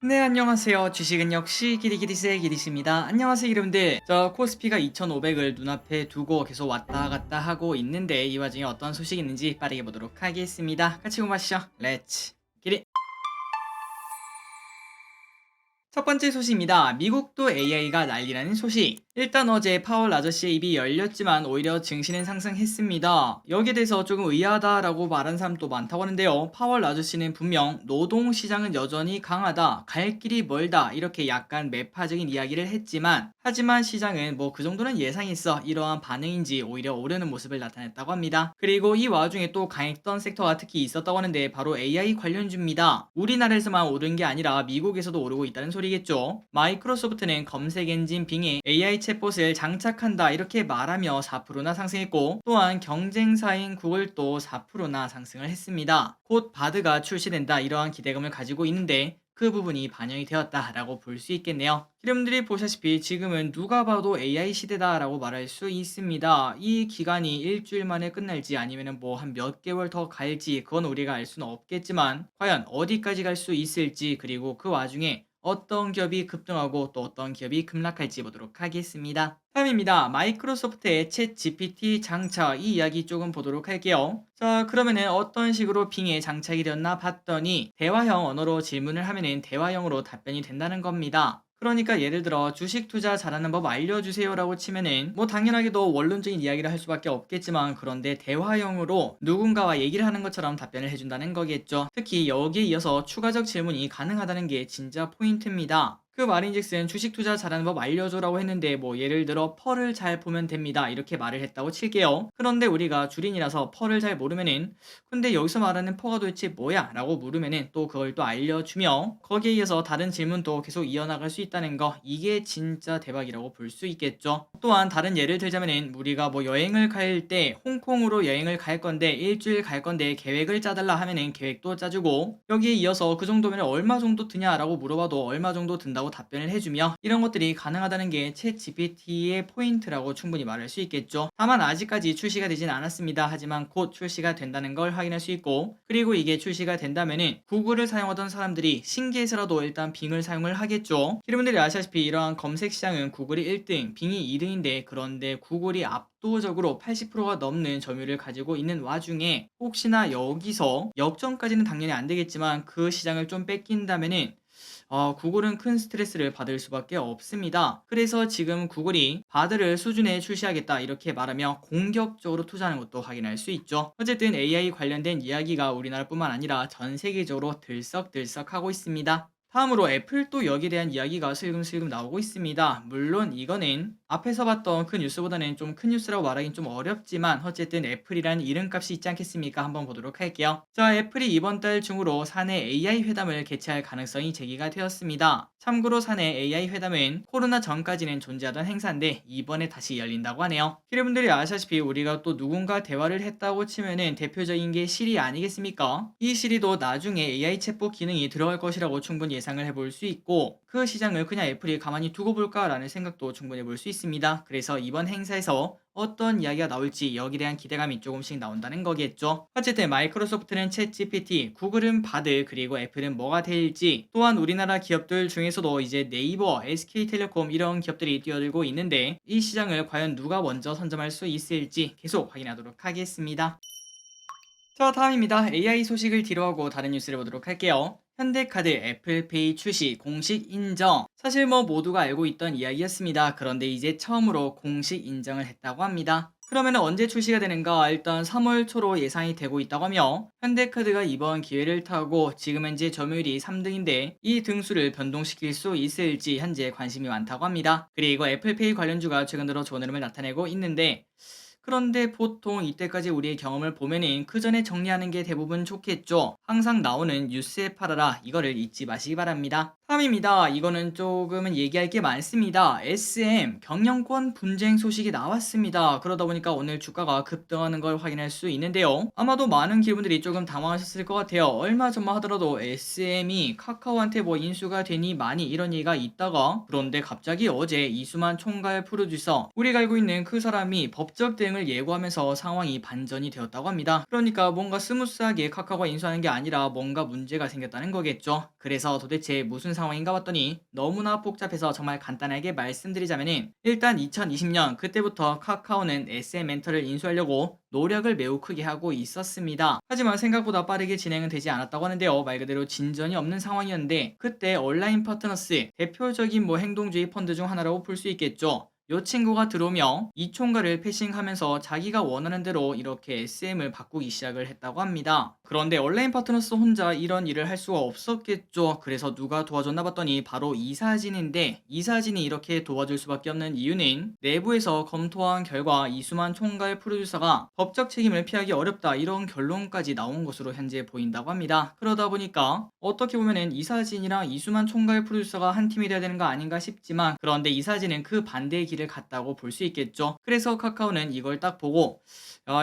네, 안녕하세요. 주식은 역시 기리기리스의 기리스입니다. 안녕하세요, 여러분들. 저 코스피가 2,500을 눈앞에 두고 계속 왔다 갔다 하고 있는데 이 와중에 어떤 소식이 있는지 빠르게 보도록 하겠습니다. 같이 공부하시죠. 렛츠 기리. 첫 번째 소식입니다. 미국도 AI가 난리라는 소식. 일단 어제 파월 아저씨의 입이 열렸지만 오히려 증시는 상승했습니다. 여기에 대해서 조금 의아하다라고 말한 사람도 많다고 하는데요. 파월 아저씨는 분명 노동시장은 여전히 강하다, 갈 길이 멀다 이렇게 약간 매파적인 이야기를 했지만 하지만 시장은 뭐 그 정도는 예상했어 이러한 반응인지 오히려 오르는 모습을 나타냈다고 합니다. 그리고 이 와중에 또 강했던 섹터가 특히 있었다고 하는데 바로 AI 관련주입니다. 우리나라에서만 오른 게 아니라 미국에서도 오르고 있다는 소리겠죠. 마이크로소프트는 검색 엔진 빙에 AI 챗봇을 장착한다 이렇게 말하며 4%나 상승했고 또한 경쟁사인 구글도 4%나 상승을 했습니다. 곧 바드가 출시된다 이러한 기대감을 가지고 있는데 그 부분이 반영이 되었다라고 볼 수 있겠네요. 여러분들이 보시다시피 지금은 누가 봐도 AI 시대다라고 말할 수 있습니다. 이 기간이 일주일 만에 끝날지 아니면 뭐 한 몇 개월 더 갈지 그건 우리가 알 수는 없겠지만 과연 어디까지 갈 수 있을지 그리고 그 와중에 어떤 기업이 급등하고 또 어떤 기업이 급락할지 보도록 하겠습니다. 다음입니다. 마이크로소프트의 챗 GPT 장착 이 이야기 조금 보도록 할게요. 자, 그러면은 어떤 식으로 빙에 장착이 되었나 봤더니 대화형 언어로 질문을 하면은 대화형으로 답변이 된다는 겁니다. 그러니까 예를 들어 주식 투자 잘하는 법 알려주세요라고 치면은 뭐 당연하게도 원론적인 이야기를 할 수밖에 없겠지만 그런데 대화형으로 누군가와 얘기를 하는 것처럼 답변을 해준다는 거겠죠. 특히 여기에 이어서 추가적 질문이 가능하다는 게 진짜 포인트입니다. 그 말인즉슨 주식 투자 잘하는 법 알려줘라고 했는데 뭐 예를 들어 펄을 잘 보면 됩니다 이렇게 말을 했다고 칠게요. 그런데 우리가 주린이라서 펄을 잘 모르면은 근데 여기서 말하는 퍼가 도대체 뭐야? 라고 물으면은 또 그걸 또 알려주며 거기에 이어서 다른 질문도 계속 이어나갈 수 있다는 거 이게 진짜 대박이라고 볼 수 있겠죠. 또한 다른 예를 들자면은 우리가 뭐 여행을 갈 때 홍콩으로 여행을 갈 건데 일주일 갈 건데 계획을 짜달라 하면은 계획도 짜주고 여기에 이어서 그 정도면 얼마 정도 드냐라고 물어봐도 얼마 정도 든다고 답변을 해주며 이런 것들이 가능하다는 게 챗 GPT의 포인트라고 충분히 말할 수 있겠죠. 다만 아직까지 출시가 되진 않았습니다. 하지만 곧 출시가 된다는 걸 확인할 수 있고 그리고 이게 출시가 된다면은 구글을 사용하던 사람들이 신기해서라도 일단 빙을 사용을 하겠죠. 여러분들이 아시다시피 이러한 검색 시장은 구글이 1등, 빙이 2등인데 그런데 구글이 압도적으로 80%가 넘는 점유율을 가지고 있는 와중에 혹시나 여기서 역전까지는 당연히 안 되겠지만 그 시장을 좀 뺏긴다면은 구글은 큰 스트레스를 받을 수밖에 없습니다. 그래서 지금 구글이 바드를 수준에 출시하겠다 이렇게 말하며 공격적으로 투자하는 것도 확인할 수 있죠. 어쨌든 AI 관련된 이야기가 우리나라뿐만 아니라 전 세계적으로 들썩들썩하고 있습니다. 다음으로 애플도 여기에 대한 이야기가 슬금슬금 나오고 있습니다. 물론 이거는 앞에서 봤던 그 뉴스보다는 좀 큰 뉴스라고 말하긴 좀 어렵지만 어쨌든 애플이란 이름값이 있지 않겠습니까? 한번 보도록 할게요. 자, 애플이 이번 달 중으로 사내 AI 회담을 개최할 가능성이 제기가 되었습니다. 참고로 사내 AI 회담은 코로나 전까지는 존재하던 행사인데 이번에 다시 열린다고 하네요. 여러분들이 아시다시피 우리가 또 누군가 대화를 했다고 치면은 대표적인 게 시리 아니겠습니까? 이 시리도 나중에 AI 챗봇 기능이 들어갈 것이라고 충분히 예상을 해볼 수 있고 그 시장을 그냥 애플이 가만히 두고 볼까라는 생각도 충분히 볼 수 있습니다. 그래서 이번 행사에서 어떤 이야기가 나올지 여기에 대한 기대감이 조금씩 나온다는 거겠죠. 어쨌든 마이크로소프트는 챗 GPT, 구글은 바드, 그리고 애플은 뭐가 될지 또한 우리나라 기업들 중에서도 이제 네이버, SK텔레콤 이런 기업들이 뛰어들고 있는데 이 시장을 과연 누가 먼저 선점할 수 있을지 계속 확인하도록 하겠습니다. 자, 다음입니다. AI 소식을 뒤로하고 다른 뉴스를 보도록 할게요. 현대카드 애플페이 출시 공식 인정. 사실 뭐 모두가 알고 있던 이야기였습니다. 그런데 이제 처음으로 공식 인정을 했다고 합니다. 그러면 언제 출시가 되는가? 일단 3월 초로 예상이 되고 있다고 하며 현대카드가 이번 기회를 타고 지금 현재 점유율이 3등인데 이 등수를 변동시킬 수 있을지 현재 관심이 많다고 합니다. 그리고 애플페이 관련주가 최근 들어 좋은 흐름을 나타내고 있는데 그런데 보통 이때까지 우리의 경험을 보면은 그 전에 정리하는 게 대부분 좋겠죠. 항상 나오는 뉴스에 팔아라 이거를 잊지 마시기 바랍니다. 다음입니다. 이거는 조금은 얘기할 게 많습니다. SM 경영권 분쟁 소식이 나왔습니다. 그러다 보니까 오늘 주가가 급등하는 걸 확인할 수 있는데요. 아마도 많은 기분들이 조금 당황하셨을 것 같아요. 얼마 전만 하더라도 SM이 카카오한테 뭐 인수가 되니 많이 이런 얘기가 있다가 그런데 갑자기 어제 이수만 총괄 프로듀서 우리가 알고 있는 그 사람이 법적 대응을 예고하면서 상황이 반전이 되었다고 합니다. 그러니까 뭔가 스무스하게 카카오가 인수하는 게 아니라 뭔가 문제가 생겼다는 거겠죠. 그래서 도대체 무슨 상황인가 봤더니 너무나 복잡해서 정말 간단하게 말씀드리자면은 일단 2020년 그때부터 카카오는 SM 멘터를 인수하려고 노력을 매우 크게 하고 있었습니다. 하지만 생각보다 빠르게 진행은 되지 않았다고 하는데요. 말 그대로 진전이 없는 상황이었는데 그때 온라인 파트너스 대표적인 행동주의 펀드 중 하나라고 볼 수 있겠죠. 요 친구가 들어오며 이 총괄을 패싱하면서 자기가 원하는 대로 이렇게 SM을 바꾸기 시작을 했다고 합니다. 그런데 온라인 파트너스 혼자 이런 일을 할 수가 없었겠죠. 그래서 누가 도와줬나 봤더니 바로 이사진인데, 이사진이 이렇게 도와줄 수밖에 없는 이유는 내부에서 검토한 결과 이수만 총괄 프로듀서가 법적 책임을 피하기 어렵다 이런 결론까지 나온 것으로 현재 보인다고 합니다. 그러다 보니까 어떻게 보면은 이사진이랑 이수만 총괄 프로듀서가 한 팀이 돼야 되는 거 아닌가 싶지만, 그런데 이사진은 그 반대의 길을 갔다고 볼 수 있겠죠. 그래서 카카오는 이걸 딱 보고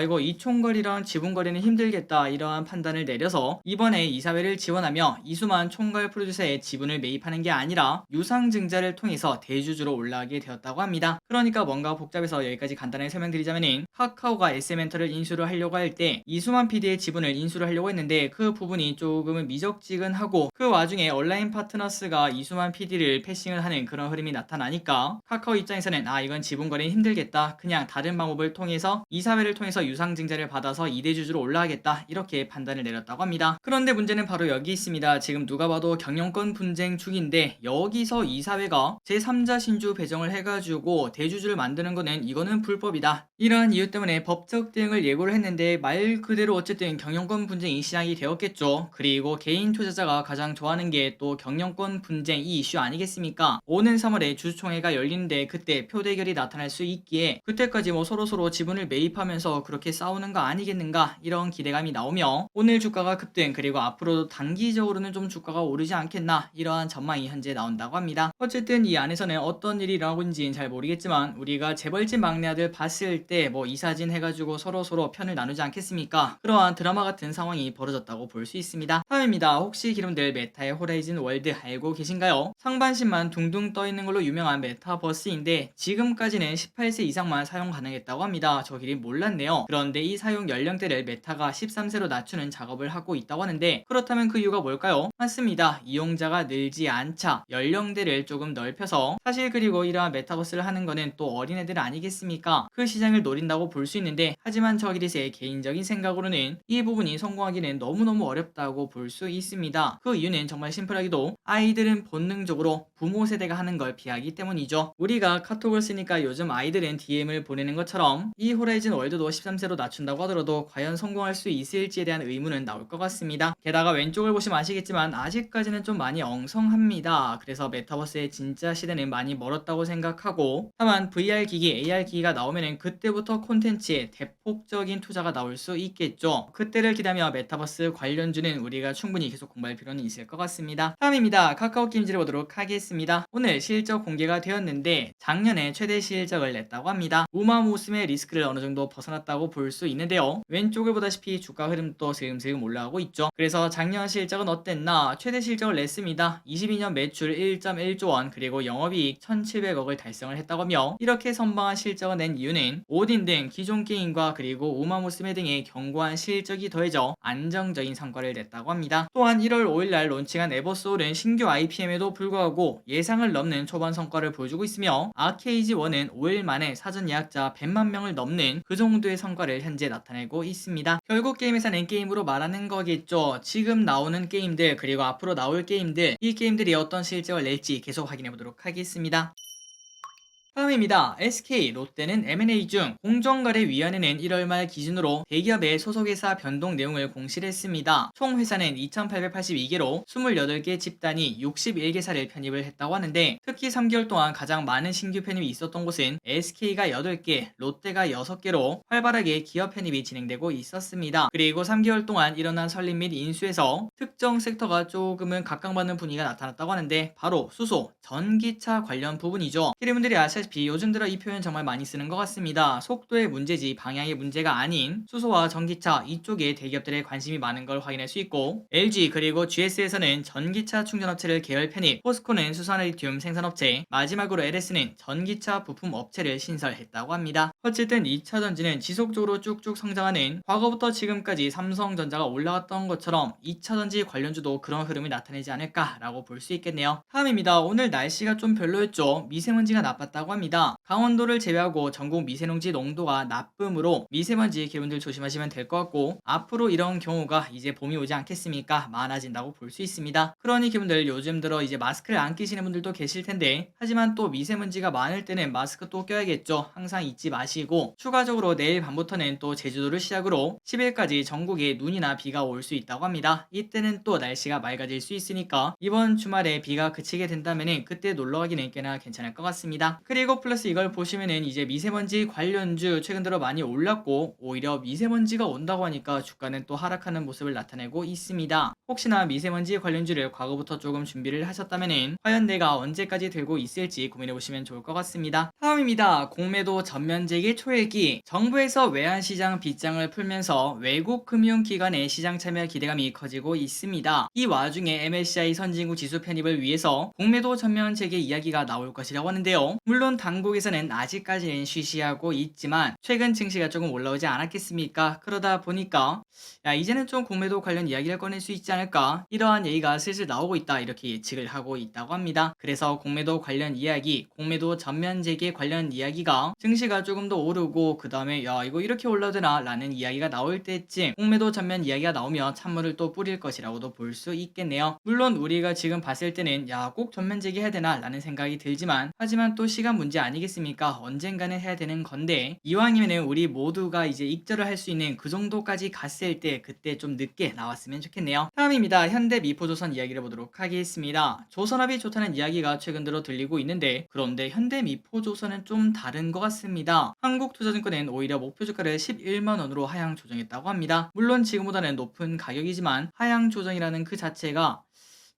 이거 이총괄이랑 지분거래는 힘들겠다 이러한 판단을 내려서 이번에 이사회를 지원하며 이수만 총괄 프로듀서의 지분을 매입하는 게 아니라 유상증자를 통해서 대주주로 올라가게 되었다고 합니다. 그러니까 뭔가 복잡해서 여기까지 간단하게 설명드리자면은, 카카오가 SM엔터를 인수를 하려고 할 때 이수만 PD의 지분을 인수를 하려고 했는데 그 부분이 조금은 미적지근하고, 그 와중에 온라인 파트너스가 이수만 PD를 패싱을 하는 그런 흐름이 나타나니까 카카오 입장에서는 이건 지분거래는 힘들겠다, 그냥 다른 방법을 통해서 이사회를 통해서 유상증자를 받아서 2대주주로 올라가겠다 이렇게 판단을 내렸다고 합니다. 그런데 문제는 바로 여기 있습니다. 지금 누가 봐도 경영권 분쟁 중인데 여기서 이사회가 제3자 신주 배정을 해가지고 대주주를 만드는 거는 이거는 불법이다, 이러한 이유 때문에 법적 대응을 예고를 했는데 말 그대로 어쨌든 경영권 분쟁이 시작이 되었겠죠. 그리고 개인 투자자가 가장 좋아하는 게 또 경영권 분쟁 이 이슈 아니겠습니까? 오는 3월에 주주총회가 열리는데 그때 표대결이 나타날 수 있기에 그때까지 서로서로 지분을 매입하면서 그렇게 싸우는 거 아니겠는가 이런 기대감이 나오며 오늘 주가가 급등, 그리고 앞으로도 단기적으로는 좀 주가가 오르지 않겠나 이러한 전망이 현재 나온다고 합니다. 어쨌든 이 안에서는 어떤 일이 일어나고있는지는 잘 모르겠지만 우리가 재벌집 막내 아들 봤을 때 이사진 해가지고 서로서로 편을 나누지 않겠습니까? 그러한 드라마 같은 상황이 벌어졌다고 볼 수 있습니다. 다음입니다. 혹시 여러분들 메타의 호라이즌 월드 알고 계신가요? 상반신만 둥둥 떠있는 걸로 유명한 메타버스인데 지금까지는 18세 이상만 사용 가능했다고 합니다. 저 길이 몰랐네요. 그런데 이 사용 연령대를 메타가 13세로 낮추는 작업을 하고 있다고 하는데, 그렇다면 그 이유가 뭘까요? 맞습니다. 이용자가 늘지 않자 연령대를 조금 넓혀서, 사실 그리고 이러한 메타버스를 하는 거는 또 어린애들 아니겠습니까? 그 시장을 노린다고 볼 수 있는데, 하지만 저기릿의 개인적인 생각으로는 이 부분이 성공하기는 너무너무 어렵다고 볼 수 있습니다. 그 이유는 정말 심플하게도 아이들은 본능적으로 부모 세대가 하는 걸 피하기 때문이죠. 우리가 카톡을 쓰니까 요즘 아이들은 DM을 보내는 것처럼 이 호라이즌 월드도 13세로 낮춘다고 하더라도 과연 성공할 수 있을지에 대한 의문은 나올 것 같습니다. 게다가 왼쪽을 보시면 아시겠지만 아직까지는 좀 많이 엉성합니다. 그래서 메타버스의 진짜 시대는 많이 멀었다고 생각하고, 다만 VR 기기, AR 기기가 나오면은 그때부터 콘텐츠에 대폭적인 투자가 나올 수 있겠죠. 그때를 기다며 메타버스 관련주는 우리가 충분히 계속 공부할 필요는 있을 것 같습니다. 다음입니다. 카카오 게임즈를 보도록 하겠습니다. 오늘 실적 공개가 되었는데 작년에 최대 실적을 냈다고 합니다. 우마무스의 리스크를 어느 정도 벗어났다고 볼 수 있는데요. 왼쪽을 보다시피 주가 흐름도 슬금슬금 올라가고 있죠. 그래서 작년 실적은 어땠나? 최대 실적을 냈습니다. 22년 매출 1.1조 원, 그리고 영업이익 1,700억을 달성을 했다고 하며, 이렇게 선방한 실적을 낸 이유는 오딘 등 기존 게임과 그리고 우마무스메 등의 견고한 실적이 더해져 안정적인 성과를 냈다고 합니다. 또한 1월 5일날 론칭한 에버소울은 신규 IPM에도 불구하고 예상을 넘는 초반 성과를 보여주고 있으며, 아케이지 1은 5일 만에 사전 예약자 100만 명을 넘는 그 정도의 성과를 현재 나타내고 있습니다. 결국 게임회사는 게임으로 말하는 거겠죠. 지금 나오는 게임들 그리고 앞으로 나올 게임들, 이 게임들이 어떤 실적을 낼지 계속 확인해 보도록 하겠습니다. 다음입니다. SK, 롯데는 M&A 중. 공정거래위원회는 1월 말 기준으로 대기업의 소속회사 변동 내용을 공시했습니다. 총 회사는 2,882개로 28개 집단이 61개사를 편입을 했다고 하는데, 특히 3개월 동안 가장 많은 신규 편입이 있었던 곳은 SK가 8개, 롯데가 6개로 활발하게 기업 편입이 진행되고 있었습니다. 그리고 3개월 동안 일어난 설립 및 인수에서 특정 섹터가 조금은 각광받는 분위기가 나타났다고 하는데, 바로 수소, 전기차 관련 부분이죠. 여러분들이 아시다시피 요즘 들어 이 표현 정말 많이 쓰는 것 같습니다. 속도의 문제지 방향의 문제가 아닌 수소와 전기차 이쪽에 대기업들의 관심이 많은 걸 확인할 수 있고, LG 그리고 GS에서는 전기차 충전업체를 계열 편입, 포스코는 수산리튬 생산업체, 마지막으로 LS는 전기차 부품 업체를 신설했다고 합니다. 어쨌든 2차전지는 지속적으로 쭉쭉 성장하는, 과거부터 지금까지 삼성전자가 올라갔던 것처럼 2차전지 관련주도 그런 흐름을 나타내지 않을까라고 볼 수 있겠네요. 다음입니다. 오늘 날씨가 좀 별로였죠. 미세먼지가 나빴다고 합니다. 강원도를 제외하고 전국 미세먼지 농도가 나쁨으로 미세먼지 기분들 조심하시면 될 것 같고, 앞으로 이런 경우가 이제 봄이 오지 않겠습니까? 많아진다고 볼 수 있습니다. 그러니 기분들 요즘 들어 이제 마스크를 안 끼시는 분들도 계실 텐데, 하지만 또 미세먼지가 많을 때는 마스크 또 껴야겠죠. 항상 잊지 마시고, 추가적으로 내일 밤부터는 또 제주도를 시작으로 10일까지 전국에 눈이나 비가 올 수 있다고 합니다. 이때는 또 날씨가 맑아질 수 있으니까 이번 주말에 비가 그치게 된다면은 그때 놀러 가기는 꽤나 괜찮을 것 같습니다. 그리고 플러스 이걸 보시면은 이제 미세먼지 관련주 최근 들어 많이 올랐고, 오히려 미세먼지가 온다고 하니까 주가는 또 하락하는 모습을 나타내고 있습니다. 혹시나 미세먼지 관련주를 과거부터 조금 준비를 하셨다면은 과연 내가 언제까지 들고 있을지 고민해 보시면 좋을 것 같습니다. 다음입니다. 공매도 전면제기 초읽기. 정부에서 외환시장 빗장을 풀면서 외국 금융기관의 시장 참여 기대감이 커지고 있습니다. 이 와중에 MSCI 선진국 지수 편입을 위해서 공매도 전면 재개 이야기가 나올 것이라고 하는데요. 물론 당국에서는 아직까지는 쉬쉬하고 있지만 최근 증시가 조금 올라오지 않았겠습니까? 그러다 보니까 이제는 좀 공매도 관련 이야기를 꺼낼 수 있지 않을까, 이러한 얘기가 슬슬 나오고 있다, 이렇게 예측을 하고 있다고 합니다. 그래서 공매도 관련 이야기, 공매도 전면 재개 관련 이야기가 증시가 조금 더 오르고 그 다음에 이거 이렇게 올라드나 라는 이야기가 나올 때쯤 공매도 전면 이야기가 나오면 찬물을 또 뿌릴 것이라고도 볼 수 있겠네요. 물론 우리가 지금 봤을 때는 꼭 전면 재개해야 되나 라는 생각이 들지만, 하지만 또 시간 문제 아니겠습니까? 언젠가는 해야 되는 건데, 이왕이면은 우리 모두가 이제 익절을 할 수 있는 그 정도까지 갔을 때 그때 좀 늦게 나왔으면 좋겠네요. 다음입니다. 현대미포조선 이야기를 보도록 하겠습니다. 조선업이 좋다는 이야기가 최근 들어 들리고 있는데, 그런데 현대미포조선은 좀 다른 것 같습니다. 한국투자증권은 오히려 목표주가를 11만원으로 하향 조정했다고 합니다. 물론 지금보다는 높은 가격이지만 하향 조정이라는 그 자체가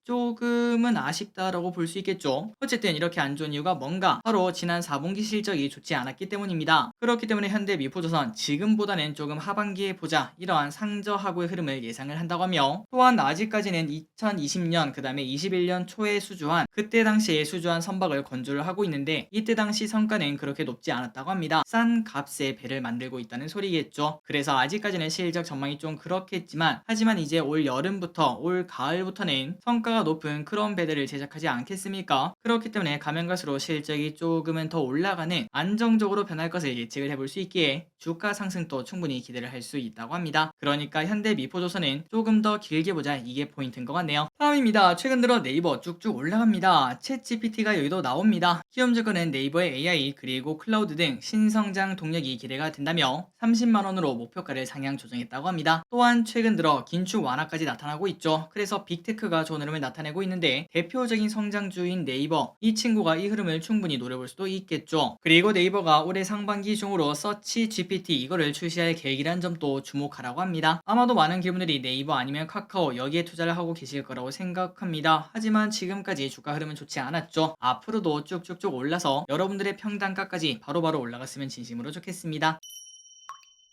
조금은 아쉽다라고 볼 수 있겠죠. 어쨌든 이렇게 안 좋은 이유가 뭔가, 바로 지난 4분기 실적이 좋지 않았기 때문입니다. 그렇기 때문에 현대미포조선 지금보다는 조금 하반기에 보자, 이러한 상저하고의 흐름을 예상을 한다고 하며, 또한 아직까지는 2020년 그 다음에 21년 초에 수주한, 그때 당시에 수주한 선박을 건조를 하고 있는데, 이때 당시 성과는 그렇게 높지 않았다고 합니다. 싼 값에 배를 만들고 있다는 소리겠죠. 그래서 아직까지는 실적 전망이 좀 그렇겠지만, 하지만 이제 올 여름부터 올 가을부터는 성과가 높은 그런 배들을 제작하지 않겠습니까? 그렇기 때문에 가면 갈수록 실적이 조금은 더 올라가는, 안정적으로 변할 것을 예측을 해볼 수 있기에 주가 상승도 충분히 기대를 할 수 있다고 합니다. 그러니까 현대미포조선은 조금 더 길게 보자, 이게 포인트인 것 같네요. 다음입니다. 최근 들어 네이버 쭉쭉 올라갑니다. 챗 GPT가 여기도 나옵니다. 키움증권은 네이버의 AI 그리고 클라우드 등 신성장 동력이 기대가 된다며 30만원으로 목표가를 상향 조정했다고 합니다. 또한 최근 들어 긴축 완화까지 나타나고 있죠. 그래서 빅테크가 좋은 흐름을 나타내고 있는데, 대표적인 성장주인 네이버, 이 친구가 이 흐름을 충분히 노려볼 수도 있겠죠. 그리고 네이버가 올해 상반기 중으로 서치 GPT 이거를 출시할 계획이란 점도 주목하라고 합니다. 아마도 많은 기분들이 네이버 아니면 카카오 여기에 투자를 하고 계실 거라고 생각합니다. 하지만 지금까지 주가 흐름은 좋지 않았죠. 앞으로도 쭉쭉쭉 올라서 여러분들의 평단가까지 바로바로 올라갔으면 진심으로 좋겠습니다.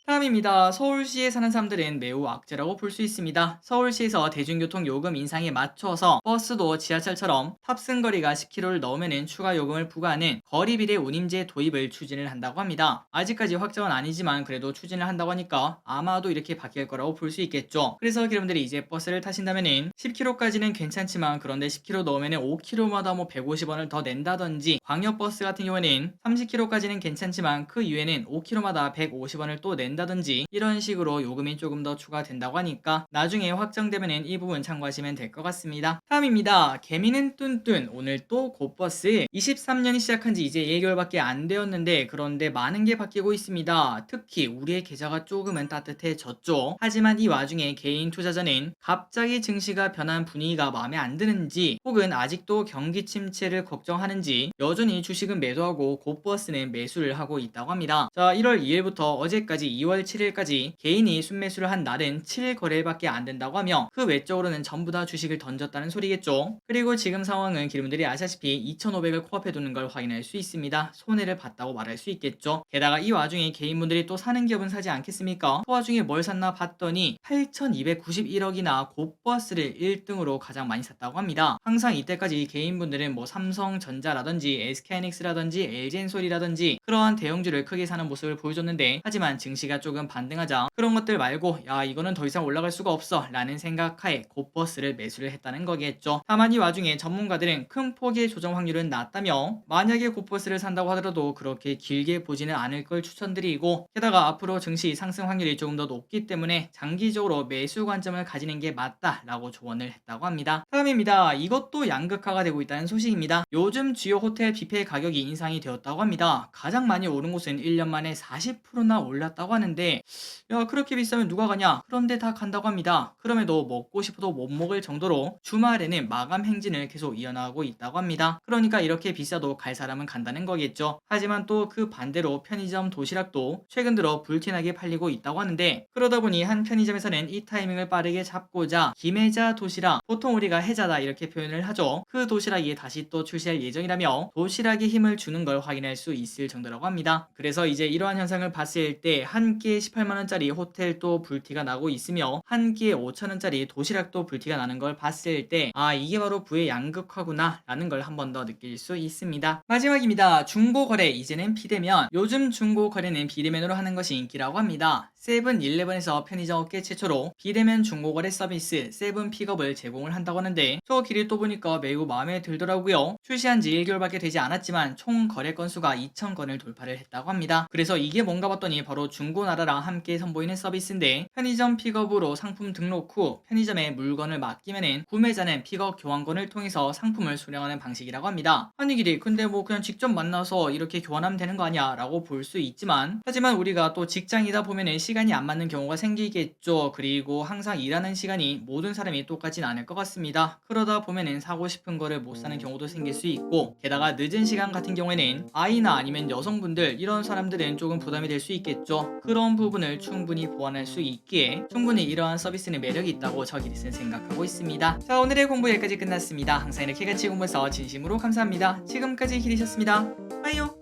다음입니다. 서울시에 사는 사람들은 매우 악재라고 볼 수 있습니다. 서울시에서 대중교통 요금 인상에 맞춰서 버스도 지하철처럼 탑승 거리가 10km를 넘으면 추가 요금을 부과하는 거리비례 운임제 도입을 추진을 한다고 합니다. 아직까지 확정은 아니지만 그래도 추진을 한다고 하니까 아마도 이렇게 바뀔 거라고 볼 수 있겠죠. 그래서 여러분들이 이제 버스를 타신다면은 10km까지는 괜찮지만, 그런데 10km 넘으면 5km마다 뭐 150원을 더 낸다든지, 광역버스 같은 경우에는 30km까지는 괜찮지만 그 이후에는 5km마다 150원을 또 낸다든지, 이런 식으로 요금이 조금 더 추가된다고 하니까 나중에 확정되면은 이 부분 참고하시면 될 것 같습니다. 다음입니다. 개미는 뚠뚠. 오늘 또 곧버스 23년이 시작한 지 이제 2개월밖에 안 되었는데, 그런데 많은 게 바뀌고 있습니다. 특히 우리의 계좌가 조금은 따뜻해졌죠. 하지만 이 와중에 개인 투자자는 갑자기 증시가 변한 분위기가 마음에 안 드는지, 혹은 아직도 경기 침체를 걱정하는지 여전히 주식은 매도하고 곧버스는 매수를 하고 있다고 합니다. 자, 1월 2일부터 어제까지 2월 2월 7일까지 개인이 순매수를 한 날은 7일 거래일밖에 안 된다고 하며 그 외적으로는 전부 다 주식을 던졌다는 소리겠죠. 그리고 지금 상황은 기름들이 아시다시피 2,500을 코앞에 두는 걸 확인할 수 있습니다. 손해를 봤다고 말할 수 있겠죠. 게다가 이 와중에 개인분들이 또 사는 기업은 사지 않겠습니까? 그 와중에 뭘 샀나 봤더니 8,291억이나 곧버스를 1등으로 가장 많이 샀다고 합니다. 항상 이때까지 개인분들은 뭐 삼성전자라든지 SK하이닉스라든지 LG엔솔이라든지 그러한 대형주를 크게 사는 모습을 보여줬는데, 하지만 증시가 조금 반등하자 그런 것들 말고 야 이거는 더 이상 올라갈 수가 없어 라는 생각하에 곧버스를 매수를 했다는 거겠죠. 다만 이 와중에 전문가들은 큰 폭의 조정 확률은 낮다며 만약에 곧버스를 산다고 하더라도 그렇게 길게 보지는 않을 걸 추천드리고, 게다가 앞으로 증시 상승 확률이 조금 더 높기 때문에 장기적으로 매수 관점을 가지는 게 맞다라고 조언을 했다고 합니다. 다음입니다. 이것도 양극화가 되고 있다는 소식입니다. 요즘 주요 호텔 뷔페 가격이 인상이 되었다고 합니다. 가장 많이 오른 곳은 1년 만에 40%나 올랐다고 하는데, 야 그렇게 비싸면 누가 가냐? 그런데 다 간다고 합니다. 그럼에도 먹고 싶어도 못 먹을 정도로 주말에는 마감 행진을 계속 이어나가고 있다고 합니다. 그러니까 이렇게 비싸도 갈 사람은 간다는 거겠죠. 하지만 또 그 반대로 편의점 도시락도 최근 들어 불티나게 팔리고 있다고 하는데, 그러다 보니 한 편의점에서는 이 타이밍을 빠르게 잡고자 김혜자 도시락, 보통 우리가 해자다 이렇게 표현을 하죠. 그 도시락이 다시 또 출시할 예정이라며 도시락에 힘을 주는 걸 확인할 수 있을 정도라고 합니다. 그래서 이제 이러한 현상을 봤을 때 한 끼에 18만원짜리 호텔도 불티가 나고 있으며 한 끼에 5천원짜리 도시락도 불티가 나는 걸 봤을 때 아 이게 바로 부의 양극화구나 라는 걸 한 번 더 느낄 수 있습니다. 마지막입니다. 중고거래 이제는 비대면. 요즘 중고거래는 비대면으로 하는 것이 인기라고 합니다. 세븐일레븐에서 편의점 업계 최초로 비대면 중고거래 서비스 세븐픽업을 제공을 한다고 하는데, 저 길이 또 보니까 매우 마음에 들더라고요. 출시한 지 1개월밖에 되지 않았지만 총 거래 건수가 2,000건을 돌파를 했다고 합니다. 그래서 이게 뭔가 봤더니 바로 중고나라랑 함께 선보이는 서비스인데, 편의점 픽업으로 상품 등록 후 편의점에 물건을 맡기면은 구매자는 픽업 교환권을 통해서 상품을 수령하는 방식이라고 합니다. 아니 길이 근데 뭐 그냥 직접 만나서 이렇게 교환하면 되는 거 아니야 라고 볼 수 있지만, 하지만 우리가 또 직장이다 보면은 시간이 안 맞는 경우가 생기겠죠. 그리고 항상 일하는 시간이 모든 사람이 똑같진 않을 것 같습니다. 그러다 보면은 사고 싶은 거를 못 사는 경우도 생길 수 있고, 게다가 늦은 시간 같은 경우에는 아이나 아니면 여성분들 이런 사람들은 조금 부담이 될 수 있겠죠. 그런 부분을 충분히 보완할 수 있기에 충분히 이러한 서비스는 매력이 있다고 저기리스는 생각하고 있습니다. 자 오늘의 공부 여기까지 끝났습니다. 항상 이렇게 같이 공부해서 진심으로 감사합니다. 지금까지 길이셨습니다. 빠이요.